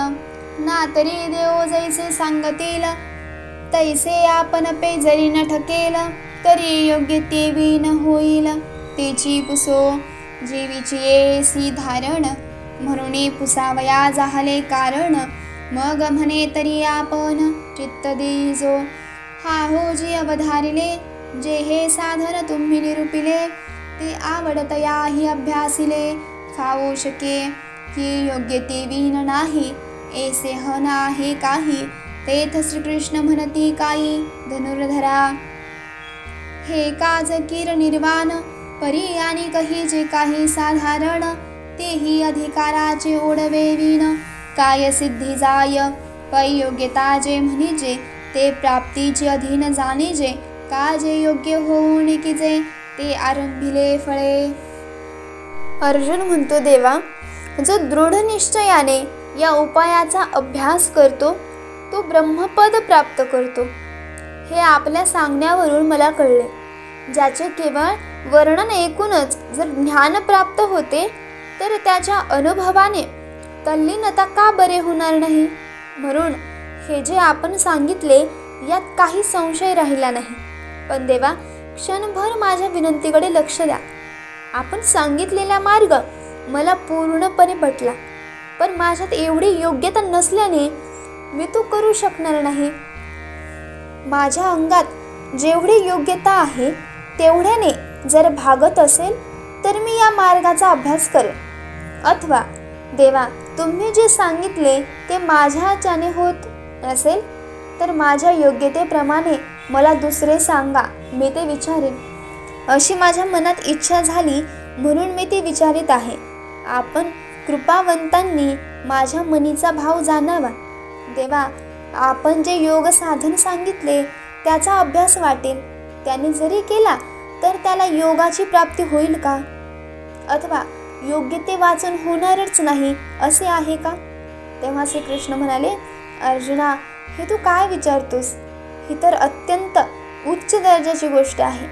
ना तरी देव जैसे सांगतील तैसे आपण पे जरी न ठकेल तरी योग्य तेवी न होईल तेची पुसो जीवीची येसी धारण म्हणून पुसावया जाहले कारण मग म्हणे तरी आपण चित्त देईजो हा हो जी अवधारिले जे हे साधन तुम्ही निरूपिले ते आवडतयाही अभ्यासिले फावू शके की योग्य तेवीन नाही ऐसे हन आहे काही तेथ श्रीकृष्ण म्हणती काही धनुर्धरा हे काज किर निर्वाण परी आणि कही जे काही साधारण तेही अधिकाराचे ओढवे विन काय सिद्धी जाय पै योग्यता जे म्हणिजे ते प्राप्तीचे अधीन जाणिजे का जे योग्य होऊन किजे ते आरंभिले फळे. अर्जुन म्हणतो, देवा जो दृढ निश्चयाने या उपायाचा अभ्यास करतो तो ब्रह्मपद प्राप्त करतो हे आपल्या सांगण्यावरून मला कळले. ज्याचे केवळ वर्णन ऐकूनच जर ज्ञान प्राप्त होते तर त्याच्या अनुभवाने तल्लीनता का बरे होणार नाही. म्हणून हे जे आपण सांगितले यात काही संशय राहिला नाही. पण देवा क्षणभर माझ्या विनंतीकडे लक्ष द्या. आपण सांगितलेला मार्ग मला पूर्णपणे पटला, पण माझ्यात एवढी योग्यता नसल्याने मी तो करू शकणार नाही. माझ्या अंगात जेवढी योग्यता आहे तेवढ्याने जर भागत असेल तर मी या मार्गाचा अभ्यास करेन. अथवा देवा, तुम्ही जे सांगितले ते माझ्याच्याने होत नसेल तर माझ्या योग्यतेप्रमाणे मला दुसरे सांगा, मी ते विचारेन. अशी माझ्या मनात इच्छा झाली म्हणून मी ते विचारित आहे. आपण कृपावंतांनी माझ्या मनीचा भाव जाणावा. देवा, आपण जे योग साधन सांगितले त्याचा अभ्यास वाटेल. त्याने जरी केला तर त्याला योगाची प्राप्ती होईल का? अथवा योग्यते वाचून होणारच नाही असे आहे का? तेव्हा श्रीकृष्ण म्हणाले, अर्जुना, हे तू काय विचारतोस? ही तर अत्यंत उच्च दर्जाची गोष्ट आहे.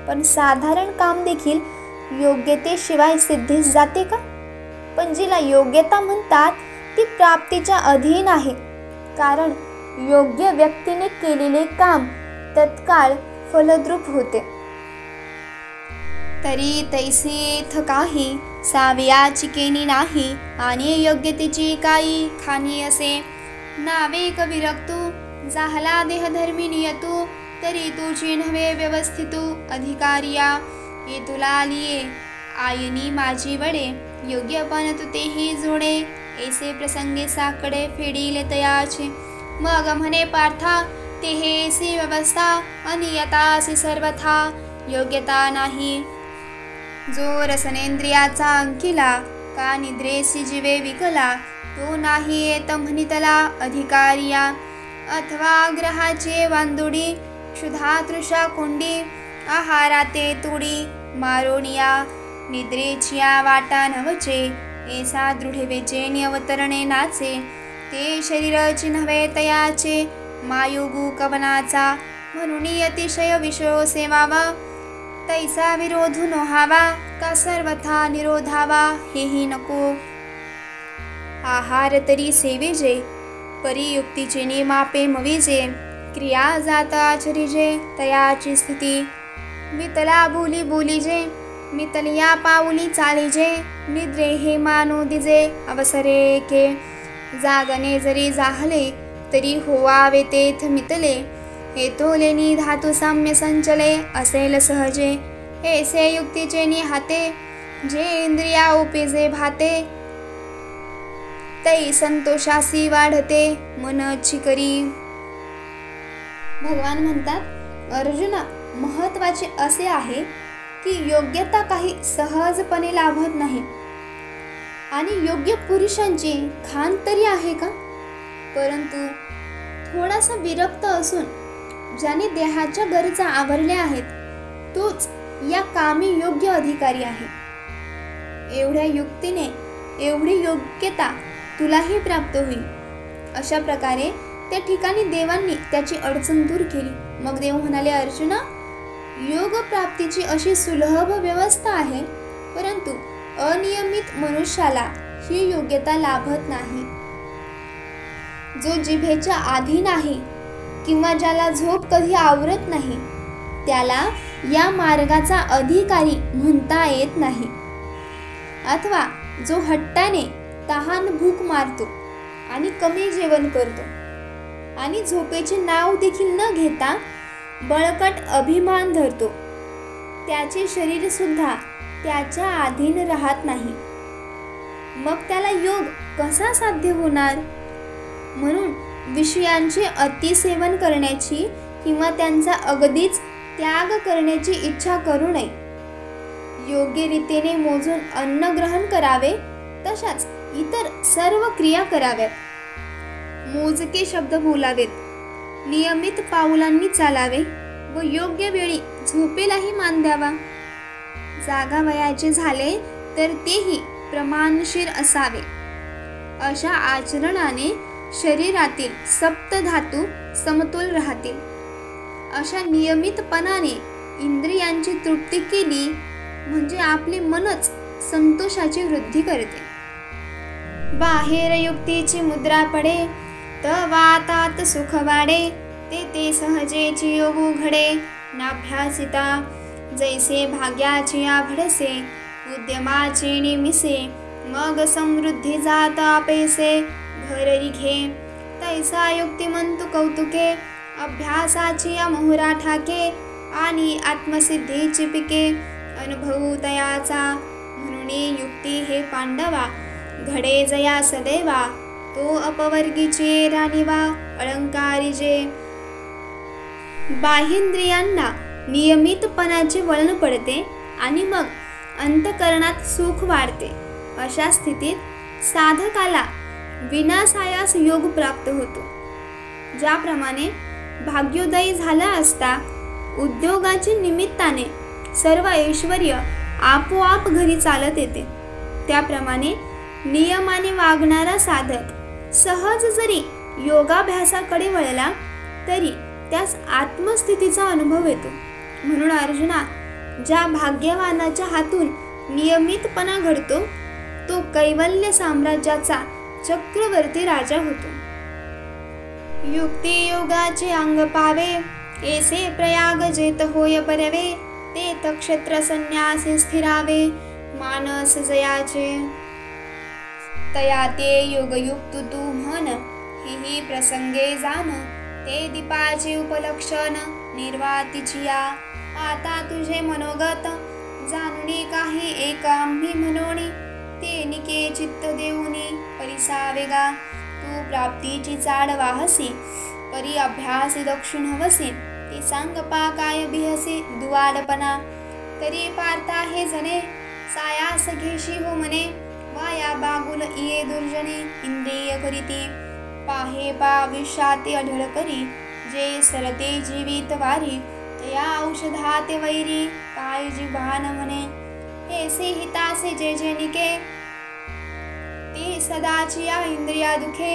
पण साधारण काम देखील योग्यतेशिवाय सिद्धीस जाते का? पण जिला योग्यता म्हणतात ती प्राप्तीच्या अधीन आहे. कारण योग्य व्यक्तीने केलेले काम तत्काळ फलद्रूप होते. तरी तैसेथ काही सावयाची केनी नाही, आणि योग्यतेची काही खाणी असे. नावे कविरक्तू झाला देहधर्मी नियतू, तरी तुझी नव्हे व्यवस्थितू अधिकारिया. ये तुला लिये आयनी माझी वडे, योग्य पण तू तेही जोडे. ऐसे प्रसंगे साकडे फेडीले तयाचे, मग म्हणे पार्था ते हेसी व्यवस्था, अनियतासी सर्वथा योग्यता नाही. जो रसनेंद्रियाचा अंकिला, का निद्रेसी जीवे विकला, तो नाही येत म्हणितला अधिकारिया. अथवा ग्रहाचे वांदुडी, क्षुधा तृषा कोंडी, आहाराते तुडी मारोनिया. निद्रेचिया वाटा नवचे, ऐसा दृढवेचे अवतरणे नाचे. ते शरीराची नव्हे तयाचे, मायुगू कवनाचा. म्हणून अतिशय विषयो सेवावा, तैसा विरोधू नोहावा. का सर्वथा निरोधावा हेही नको. आहार तरी सेविजे, परियुक्तीचे निमापे मविजे. क्रिया जात आचरिजे, तयाची स्थिती. मितला बोली बोलीजे, मितलिया पाऊली चालिजे. निद्रे हे मानो दिजे, अवसरे के. जागणे जरी जाहले, तरी होवावे तेथ मितले. हे तोलेनी धातू साम्य संचले, असेल सहजे. ऐसे युक्तीचे निहाते, जे इंद्रिया ओपेजे भाते. तै संतोषासी वाढते, मनची करी. भगवान म्हणतात, अर्जुना, महत्वाचे असे आहे की योग्यता काही सहजपणे लाभत नाही. आणि योग्य पुरुषांची खाण तरी आहे का? परंतु थोडासा विरक्त असून ज्याने देहाच्या गरजा आवरल्या आहेत तोच या कामी योग्य अधिकारी आहे. एवढ्या युक्तीने एवढी योग्यता तुलाही प्राप्त होईल. अशा प्रकारे त्या ठिकाणी देवांनी त्याची अडचण दूर केली. मग देव म्हणाले, अर्जुना, योग प्राप्तीची अशी सुलभ व्यवस्था आहे, परंतु अनियमित मनुष्याला ही योग्यता लाभत नाही. जो जिभेच्या अधीन आहे किंवा ज्याला झोप कधी आवरत नाही त्याला या मार्गाचा अधिकारी म्हणता येत नाही. अथवा जो हट्टाने तहान भूक मारतो आणि कमी जेवण करतो आणि झोपेचे नाव देखील न घेता बळकट अभिमान धरतो, त्याचे शरीर सुद्धा त्याच्या अधीन राहत नाही. मग त्याला योग कसा साध्य होणार? म्हणून विषयांचे अतिसेवन करण्याची किंवा त्यांचा अगदीच त्याग करण्याची इच्छा करू नये. योग्य रीतीने मोजून अन्न ग्रहण करावे, तशाच इतर सर्व क्रिया कराव्यात. मोजके शब्द बोलावेत, नियमित पाऊलांनी चालावे व योग्य वेळी झोपेलाही मान द्यावा. जागावयाचे झाले तर तेही प्रमाणशीर असावे. अशा आचरणाने शरीरातील सप्तधातू समतोल राहतील. अशा नियमितपणाने इंद्रियांची तृप्ती केली म्हणजे आपले मनच संतोषाची वृद्धी करते. बाहेर युक्तीची मुद्रा पडे, तवातात सुख वाढे. ते सहजेची योगू घडे, नाभ्यासिता जैसे भाग्याची आभडसे. उद्यमाचे निमिसे, मग समृद्धी जात आपेसे. घर रिघे तैसा युक्तिमंतु कौतुके अभ्यासाची या मोहरा ठाके आणि आत्मसिद्धीची पिके अनुभवू तयाचा म्हणून युक्ती हे पांडवा घडे जया सदैवा तो अपवर्गीचे राणीवा अलंकारी जे बाह्येंद्रियांना नियमितपणाचे वळण पडते आणि मग अंतःकरणात सुख वाढते. अशा स्थितीत साधकाला विनासायास योग प्राप्त होतो. ज्याप्रमाणे भाग्योदय झाला असता उद्योगाच्या निमित्ताने सर्व ऐश्वर्य आपोआप घरी चालत येते, त्याप्रमाणे नियमाने वागणारा साधक सहज जरी योगाभ्यासाकडे वळला तरी त्यास आत्मस्थितीचा अनुभव येतो. म्हणून अर्जुना, ज्या भाग्यवानाच्या हातून नियमितपणा घडतो तो कैवल्य साम्राज्याचा चक्रवर्ती राजा होतो. युक्ती योगाचे अंग पावे ऐसे प्रयाग जेत होय बरवे ते तक्षत्र संन्यासी स्थिरावे मानस जयाचे तया ते योगयुक्त तू म्हण ही प्रसंगे जाण ते दीपाचे उपलक्षण निर्वातीचिया आता तुझे मनोगत जाणुनी काही एक आम्ही म्हणोनी ते निके चित्त देऊनी परिसावेगा तू प्राप्तीची चाड वाहसी परी अभ्यास दक्षिण हवसी ती सांग पा काय बिहसी दुवाडपणा तरी पार्था हे जने सायास घेशी हो मने वाया बागुल इये दुर्जने इंद्रिय करीती पाहे पा विषाते अढळ करी जे सरते जीवित वारी तया औषधाते वैरी काय जीवान म्हणे ऐसे हितासे जे जे निके ते सदाची या इंद्रिया दुखे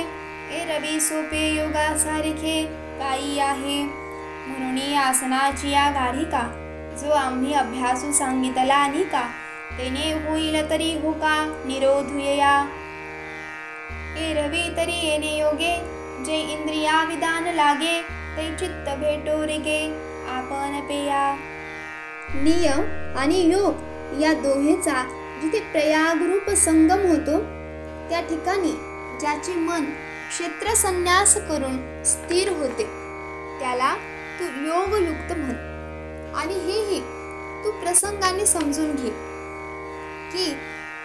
ए रवी सोपे योगा सारिखे काही आहे म्हणून आसनाची या गाढिका जो आम्ही अभ्यासू सांगितला अनिका तेने होईल तरी हो का निरोधुया ए रवी तरी येणे योगे जे इंद्रिया विधान लागे ते चित्त भेटो रेगे आपण पेया. नियम आणि योग या दोहेचा जिथे प्रयागरूप संगम होतो त्या ठिकाणी ज्याचे मन क्षेत्र संन्यास करून स्थिर होते त्याला तू योगयुक्त म्हण. आणि हेही तू प्रसंगाने समजून घे की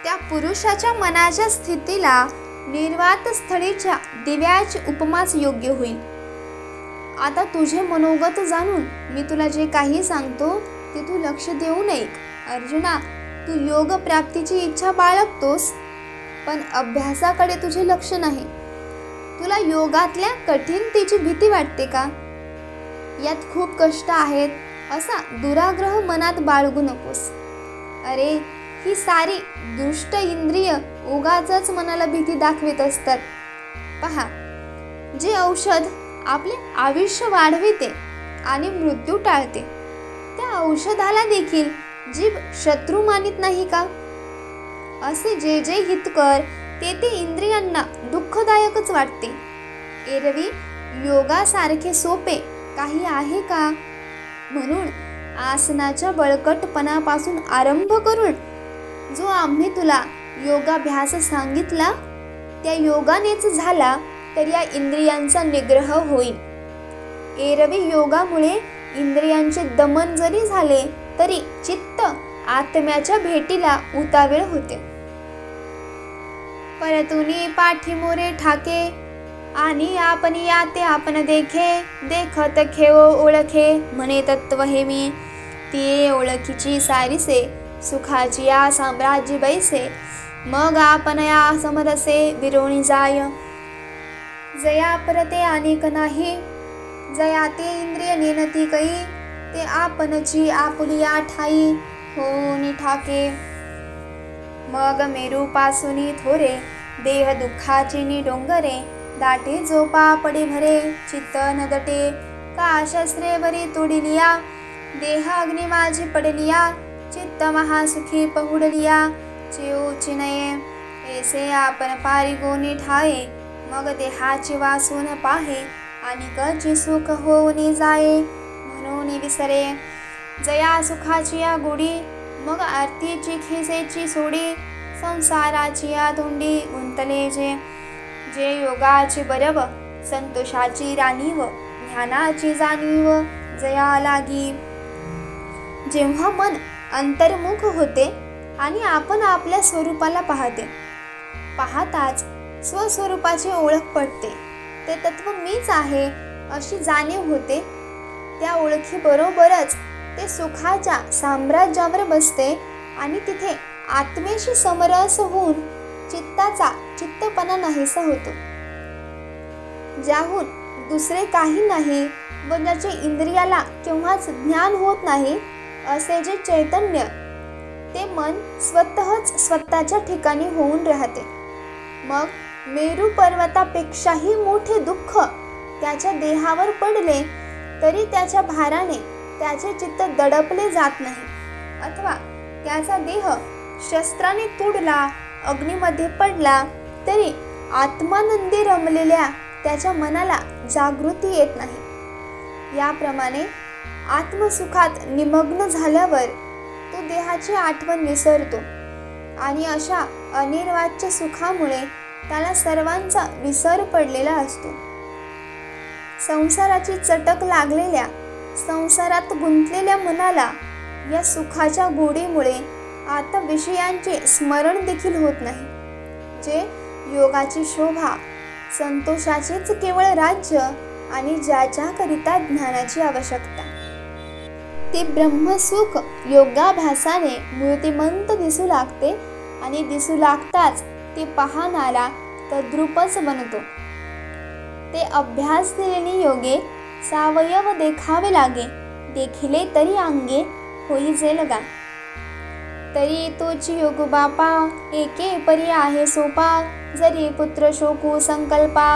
त्या पुरुषाच्या मनाच्या स्थितीला निर्वात स्थळीच्या दिव्याची उपमाच योग्य होईल. आता तुझे मनोगत जाणून मी तुला जे काही सांगतो ते तू लक्ष देऊन ऐक. अर्जुना, तू योग प्राप्तीची इच्छा बाळगतोस पण अभ्यासाकडे तुझे लक्ष नाही. तुला योगातल्या कठीणतेची भीती वाटते का? यात खूप कष्ट आहेत असा दुराग्रह मनात बाळगू नकोस. अरे, ही सारी दुष्ट इंद्रिय उगाचच मनाला भीती दाखवित असतात. पहा, जे औषध आपले आयुष्य वाढविते आणि मृत्यू टाळते त्या औषधाला देखील जीभ शत्रू मानित नाही का? असे जे जे हितकर ते ते इंद्रियांना दुःखदायकच वाटते. एरवी योगासारखे सोपे काही आहे का? म्हणून आसनाच्या बळकटपणापासून आरंभ करून जो आम्ही तुला योगाभ्यास सांगितला त्या योगानेच झाला तर या इंद्रियांचा निग्रह होईल. एरवी योगामुळे इंद्रियांचे दमन जरी झाले तरी चित्त आत्म्याच्या भेटीला उतावीळ होते. परतुनी पाठीमोरे ठाके आणि आपण या ते आपण देखे देखत खेळ ओळखे म्हणे तत्व हे मी ती ओळखीची सारिसे सुखाची या साम्राज्य बैसे मग आपण या समरसे विरोणी जाय जया परते अनेक नाही जया ते इंद्रिय नेनती कै ते आपणची आपुलिया ठाई होनी ठाके मग मेरूपासुनी थोरे देह दुःखाची नि डोंगरे दाटे झोपा पडे भरे चित्त न दटे का शस्त्रेवरी तोडिलिया देह अग्नि माझी पडलिया चित्त महासुखी पहुडलिया चिओ चिनये ऐसे आपण पारिगोनी ठाये मग देहाची वासून पाहे आणि कची सुख होऊनी जाये म्हणून विसरे जया सुखाची या गोडी मग आरतीची खिसेची सोडी संसाराची या तोंडी गुंतले जे जे योगाचे बरब संतोषाची राणीव ज्ञानाची जाणीव जया लागी. जेव्हा मन अंतर्मुख होते आणि आपण आपल्या स्वरूपाला पाहताच स्वस्वरूपाची ओळख पडते. ते तत्व मीच आहे अशी जाणीव होते. त्या ओळखीबरोबरच ते सुखाच्या साम्राज्यावर बसते आणि तिथे आत्मेशी समरस होऊन चित्ताचा चित्तपणा नाहीसा होतो. ज्याहून दुसरे काही नाही व ज्याचे इंद्रियाला केव्हाच ज्ञान होत नाही असे जे चैतन्य, ते मन स्वतःच स्वतःच्या ठिकाणी होऊन राहते. मग मेरू पर्वतापेक्षाही मोठे दुःख त्याच्या देहावर पडले तरी त्याच्या भाराने त्याचे चित्त दडपले जात नाही. अथवा त्याचा देह शस्त्राने तुडला, अग्नीमध्ये पडला तरी आत्मानंदी रमलेल्या त्याच्या मनाला जागृती येत नाही. याप्रमाणे आत्मसुखात निमग्न झाल्यावर तो देहाची आठवण विसरतो आणि अशा अनिर्वाच्य सुखामुळे त्याला सर्वांचा विसर पडलेला असतो. संसाराची चटक लागलेल्या, संसारात गुंतलेल्या मनाला या सुखाच्या गोडीमुळे आता विषयांचे स्मरण देखील होत नाही. जे योगाची शोभा, संतोषाचेच केवळ राज्य आणि ज्याच्याकरिता ज्ञानाची आवश्यकता, ते ब्रह्मसुख योगाभ्यासाने मूर्तिमंत दिसू लागते आणि दिसू लागताच ते पाहणारा तद्रूपच बनतो. ते अभ्यास दिलेली योगे सावयव देखावे लागे, देखिले तरी अंगे होई जे लगा. तरी तोची योग बापा एके परी आहे सोपा, जरी पुत्र शोकू संकल्पा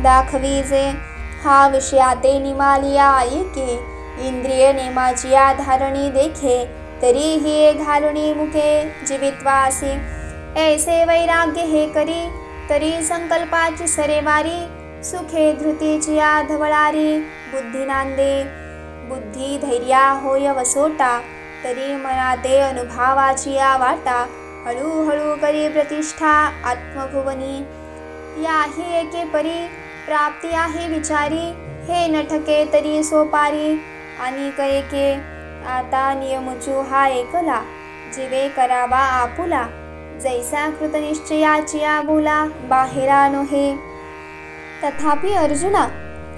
दाखवी जे. हा विषयाते निमालिया ऐके, इंद्रिय नेमाची धारणी देखे, तरीही घालुनी मुखे जीवित्वासी. ऐसे वैराग्य हे करी, तरी संकल्पाची सरेवारी, सुखे धृतीची धवळारी बुद्धी नांदे. बुद्धी धैर्या होय वसोटा, तरी मनाते अनुभवाची वाटा. हळूहळू करी प्रतिष्ठा आत्मभुवनी, याही एके परी प्राप्ती आहे विचारी. हे नठके तरी सोपारी, आणि एके आता नियमुचू हा एकला, जीवे करावा आपुला. जैसा कृतनिश्चयाची बोला, बाहेरा नोहे. तथापि अर्जुना,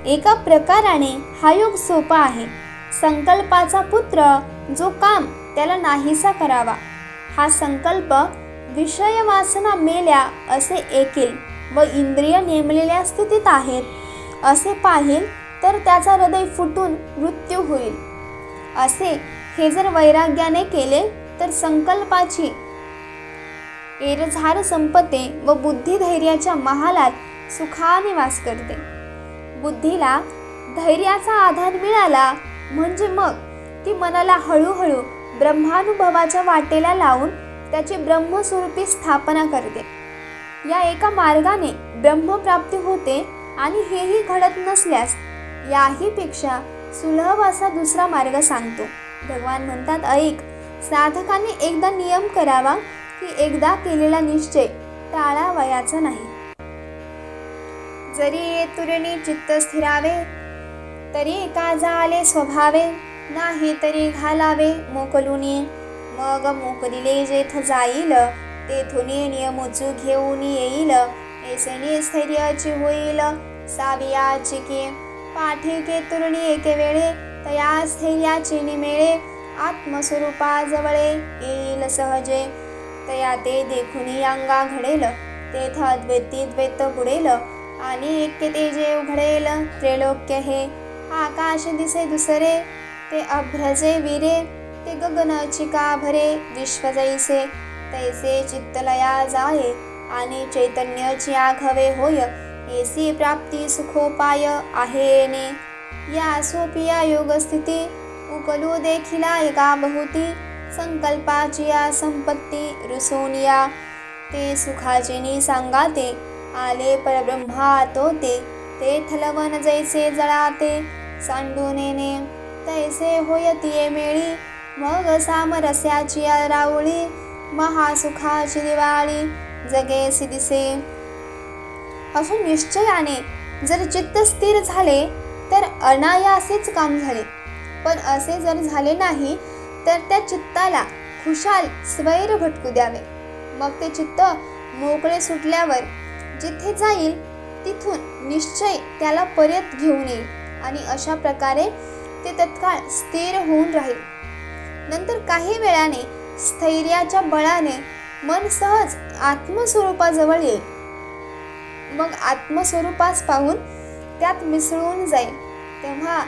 एका प्रकाराने हा योग सोपा आहे. संकल्पाचा पुत्र जो काम त्याला नाहीसा करावा, हा संकल्प विषय वासना मेल्या असे ऐकेल व इंद्रिय नेमलेल्या स्थितीत आहेत असे पाहिल तर त्याचा हृदय फुटून मृत्यू होईल. असे हे जर वैराग्याने केले तर संकल्पाची एरझार संपते व बुद्धी धैर्याच्या महालात सुखाने वास करते. बुद्धीला धैर्याचा आधार मिळाला म्हणजे मग ती मनाला हळूहळू ब्रह्मानुभवाच्या वाटेला लावून त्याची ब्रह्मस्वरूपी स्थापना करते. या एका मार्गाने ब्रह्मप्राप्ती होते आणि हेही घडत नसल्यास याही पेक्षा सुलभ असा दुसरा मार्ग सांगतो. भगवान म्हणतात, ऐक, साधकाने एकदा नियम करावा की एकदा केलेला निश्चय टाळावयाचा नाही. जरी तुरणी चित्त स्थिरावे, तरी का झाले स्वभावे, नाही तरी घालावे मोकलुनी. मग मोकलिले जेथ जाईल, तेथुनी नियमोचू घेऊन येईल. ऐसे स्थैर्याची होईल सावियाची की, पाठीके तुरणी एके वेळे, तया स्थैर्याची निमेळे. आत्मस्वरूपा जवळे येईल सहजे, तया ते देखुनी अंगा घडेल. तेथ अद्वैती द्वैत बुडेल, आणि ऐक्य ते जे उघडेल. त्रैलोक्य हे आकाश दिसे दुसरे, ते अभ्रजे वीरे. ते गगनाची का भरे, विश्व जैसे तैसे चित्तलया जाये. आणि चैतन्याची आघवे होय, ऐसी प्राप्ती सुखोपाय आहे ने. या सोपिया योगस्थिती उकलू देखिला एका बहुती. संकल्पाची या संपत्ती रुसोनिया, ते सुखाचे सांगाते. आले परब्रह्मा तोते, ते थलवन जैसे जळाते. सांडूनेने तैसे होयतिये मेळी, मग सामरस्याची राऊळी. महासुखाची दिवाळी जगेसी दिसे. अशा निश्चयाने जर चित्त स्थिर झाले तर अनायासेच काम झाले, पण असे जर झाले नाही तर त्या चित्ताला खुशाल स्वैर भटकू द्यावे. मग ते चित्त मोकळे सुटल्यावर जिथे जाईल तिथून निश्चय त्याला परत घेऊन येईल आणि अशा प्रकारे ते तत्काळ स्थिर होऊन राहील. नंतर काही वेळाने स्थैर्याच्या बळाने मन सहज आत्मस्वरूपाजवळ येईल. मग आत्मस्वरूपास पाहून त्यात मिसळून जाईल. तेव्हा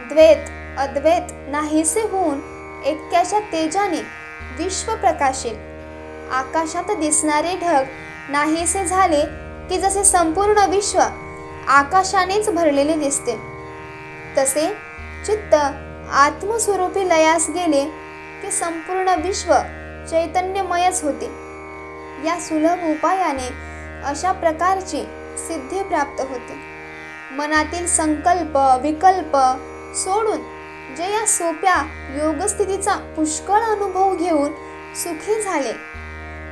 द्वैत अद्वैत नाहीसे होऊन ऐक्याच्या तेजाने विश्व प्रकाशेल. आकाशात दिसणारे ढग नाहीसे झाले की जसे संपूर्ण विश्व आकाशानेच भरलेले दिसते, तसे चित्त आत्मस्वरूपी लयास गेले की संपूर्ण विश्व चैतन्यमयच होते. या सुलभ उपायाने अशा प्रकारची सिद्धी प्राप्त होते. मनातील संकल्प विकल्प सोडून जे या सोप्या योगस्थितीचा पुष्कळ अनुभव घेऊन सुखी झाले,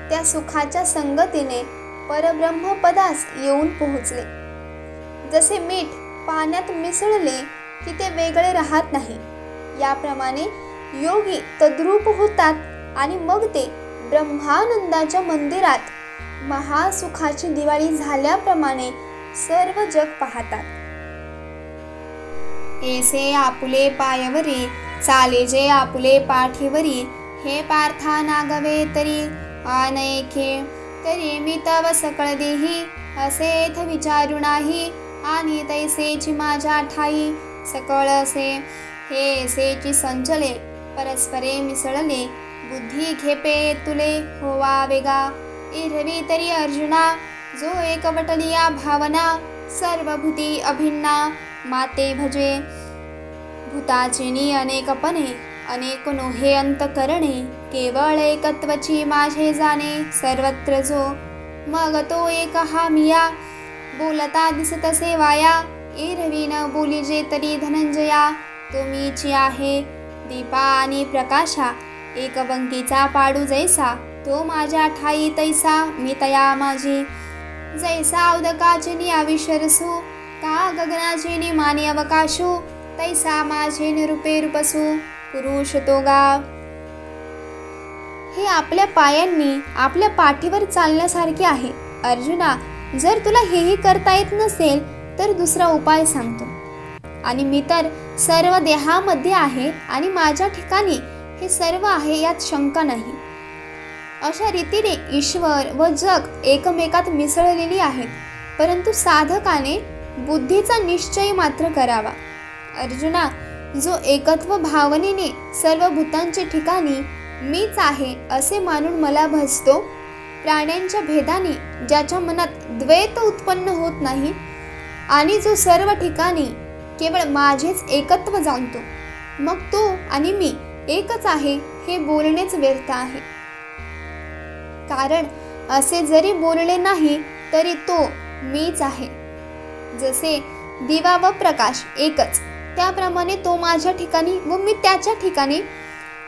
त्या सुखाच्या संगतीने परब्रह्मपदास येऊन पोहोचले. जसे मीठ पाण्यात मिसळले की ते वेगळे राहत नाही, याप्रमाणे योगी तद्रूप होतात आणि मग ते ब्रह्मानंदाच्या मंदिरात महासुखाची दिवाळी झाल्याप्रमाणे सर्व जग पाहतात. ऐसे आपुले पायवरी चाले जे आपुले पाठीवरी, हे पार्था नागवे तरी अनैखे तरी मी तव सकळ देही, असेथ विचारू नाही आणि तैसेची माझ्या ठाई. सकळ असे हे ऐसेची संचले परस्परे मिसळले, बुद्धी घेपे तुले होवा वेगा. इरवी तरी अर्जुना जो एकवटलिया भावना, सर्वभूती अभिन्ना माते भजे. भूताचिनी अनेकपणे अनेक नोहे अंतकरणे, केवळ एकत्वची माझे जाणे सर्वत्र जो. मग तो एक हा मिया बोलता दिसतसे वाया, एरवी न बोलिजे तरी धनंजया. तो मीची आहे दीपा आणि प्रकाशा, एक बंकीचा पाडू जैसा, तो माझ्या ठाई तैसा मी तया माझी. जैसा उदकाचे नियाविशरसू, का गगनाचे निमानी अवकाशू, तैसा माझे निरूपे रूपसू पुरुष तो गाव. हे आपल्या पायांनी आपल्या पाठीवर चालण्यासारखे आहे. अर्जुना, जर तुला हेही करता येत नसेल तर दुसरा उपाय सांगतो. आणि मी तर सर्व देहामध्ये आहे आणि माझ्या ठिकाणी हे सर्व आहे, यात शंका नाही. अशा रीतीने ईश्वर व जग एकमेकात मिसळलेली आहेत, परंतु साधकाने बुद्धीचा निश्चय मात्र करावा. अर्जुना, जो एकत्व भावनेने सर्व भूतांचे ठिकाणी मीच आहे असे मानून मला भजतो, प्राण्यांच्या भेदाने ज्याच्या मनात द्वैत उत्पन्न होत नाही आणि जो सर्व ठिकाणी केवळ माझेच एकत्व जाणतो, मग तो आणि मी एकच आहे हे बोलणेच व्यर्थ आहे. कारण असे जरी बोलले नाही तरी तो मीच आहे. जसे दिवा व प्रकाश एकच, त्याप्रमाणे तो माझ्या ठिकाणी व मी त्याच्या ठिकाणी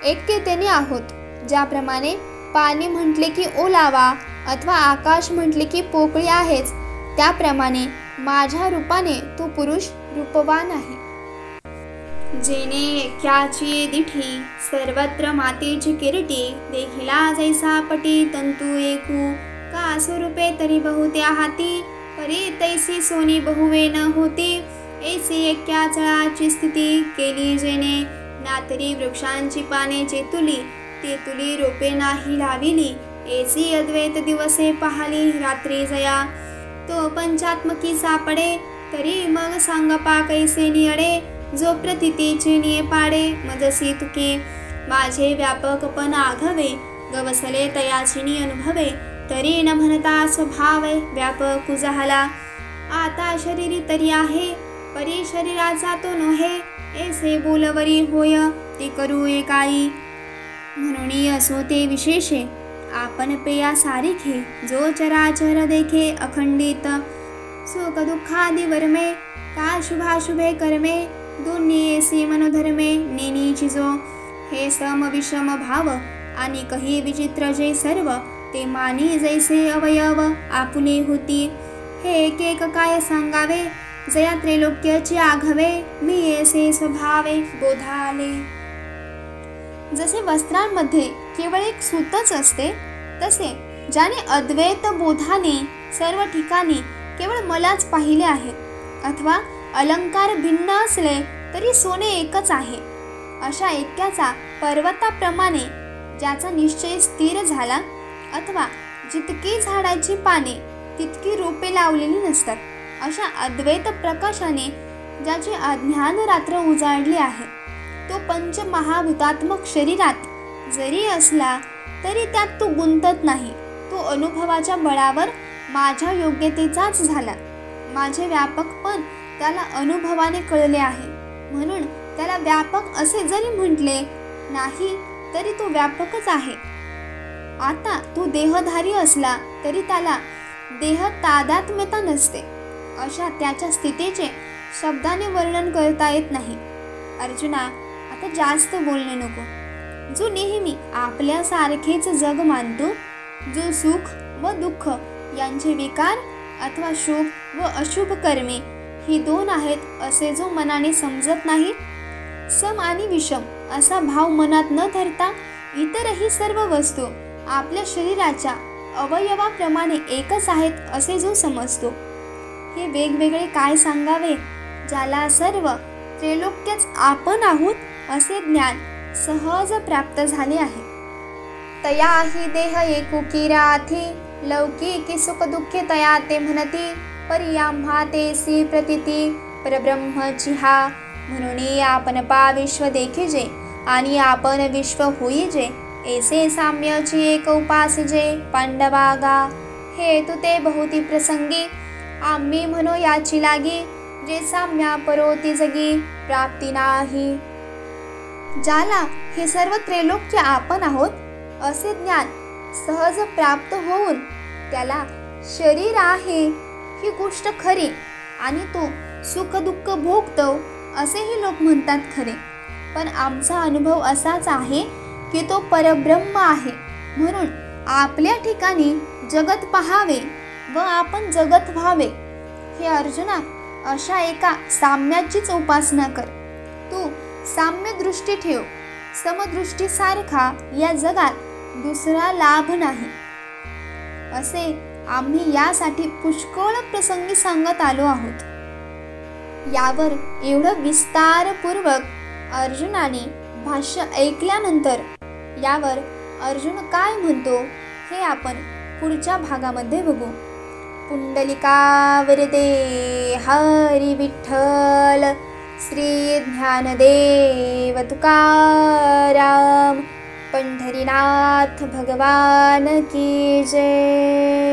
ऐक्यतेने आहोत. ज्याप्रमाणे पाणी म्हटले की ओलावा अथवा आकाश म्हटले की पोकळी आहेच, त्याप्रमाणे माझ्या रूपाने तो पुरुष रूपवान आहे. जेने ऐक्याची दिठी सर्वत्र मातेची किरटी, देखिला जैसा पटी तंतू एकू, का स्वरूपे तरी बहुत्या हाती, परी तैसी सोनी बहुवे न होती. ऐसी ऐक्या चळाची स्थिती केली जेने, नातरी वृक्षांची पाने चेतुली, ते तुली रोपे नाही लाविली. ऐसी अद्वैत दिवसे पाहली रात्री जया, तो पंचात्मकी सापडे तरी मग सांगपा कैसे नियडे. जो प्रतितीचे निये पाडे मजसी तुके, माझे व्यापकपण आघवे, गवसले तयाचिनी अनुभवे, तरी न म्हणता स्वभावे व्यापक झाला. आता शरीरी तरी आहे परी शरीराचा तो नोहे, ऐसे बोलवरी होय ते करू एकाई. म्हणून असो ते विशेषे आपण पेया सारिखे, जो चराचर देखे अखंडित. सुख दुःखादी वर्मे का शुभाशुभे कर्मे, दोन्ही ऐसी मनोधर्मे नेनीची जो. हे सम विषम भाव आणि कही विचित्र जे सर्व, ते मानी जैसे अवयव आपुले होती. हे एक एक काय सांगावे, जया त्रैलोक्याची आघवे मी येसे स्वभावे बोधाले. जसे वस्त्रांमध्ये केवळ एक सूतच असते, तसे ज्याने अद्वैत बोधाने सर्व ठिकाणी केवळ मलाच पाहिले आहे, अथवा अलंकार भिन्न असले तरी सोने एकच आहे, अशा ऐक्याचा पर्वताप्रमाणे ज्याचा निश्चय स्थिर झाला, अथवा जितकी झाडाची पाने तितकी रोपे लावलेली नसतात, अशा अद्वैत प्रकाशाने ज्याची अज्ञान रात्र उजाडली आहे, तो पंचमहाभूतात्मक शरीरात जरी असला तरी त्यात तो गुंतत नाही. तो अनुभवाच्या बळावर माझ्या योग्यतेचाच झाला. माझे व्यापकपण त्याला अनुभवाने कळले आहे, म्हणून त्याला व्यापक असे जरी म्हटले नाही तरी तो व्यापकच आहे. आता तो देहधारी असला तरी त्याला देह तादात्म्यता नसते. अशा त्याच्या स्थितीचे शब्दाने वर्णन करता येत नाही. अर्जुना, आता जास्त बोलणे नको. जो नेहमी आपल्यासारखेच जग मानतो, जो सुख व दुःख यांचे विकार अथवा शुभ व अशुभ कर्मे ही दोन आहेत असे जो मनाने समजत नाही, सम आणि विषम असा भाव मनात न धरता इतरही सर्व वस्तू आपल्या शरीराच्या अवयवाप्रमाणे एकच आहेत असे जो समजतो, हे वेगवेगळे काय सांगावे, ज्याला सर्व त्रैलोक्यच आपण आहोत असे ज्ञान सहज प्राप्त झाले आहे. तया हि देह एकुकी राथी लौकिकी सुख दुःखे तया ते म्हणती परियाम्हा तेसी प्रतिती परब्रह्मची हा. म्हणून आपण पा विश्व देखिजे आणि आपण विश्व होईजे, ऐसे साम्यची एक उपासिजे पांडवागा. हे तू ते बहुती प्रसंगी आम्ही म्हणो याची लागी, जे साम्या परोती जगी प्राप्ती नाही. ज्याला हे सर्व त्रैलोक्य आपण आहोत असे ज्ञान सहज प्राप्त होऊन त्याला शरीर आहे ही गोष्ट खरी आणि तो सुख दुःख भोगतो असेही लोक म्हणतात खरे, पण आमचा अनुभव असाच आहे की तो परब्रह्म आहे. म्हणून आपल्या ठिकाणी जगत पहावे व आपण जगत व्हावे. हे अर्जुना, अशा एका साम्याचीच उपासना कर. तू साम्य दृष्टी ठेव. समदृष्टीसारखा या जगात दुसरा लाभ नाही. असे आम्ही यासाठी पुष्कळ प्रसंगी सांगत आलो आहोत. यावर एवढं विस्तारपूर्वक अर्जुनाने भाष्य ऐकल्यानंतर यावर अर्जुन काय म्हणतो हे आपण पुढच्या भागामध्ये बघू. पुंडलिकावरते हरी विठ्ठल श्री ज्ञानदेव तुकाराम पंढरीनाथ भगवान की जय.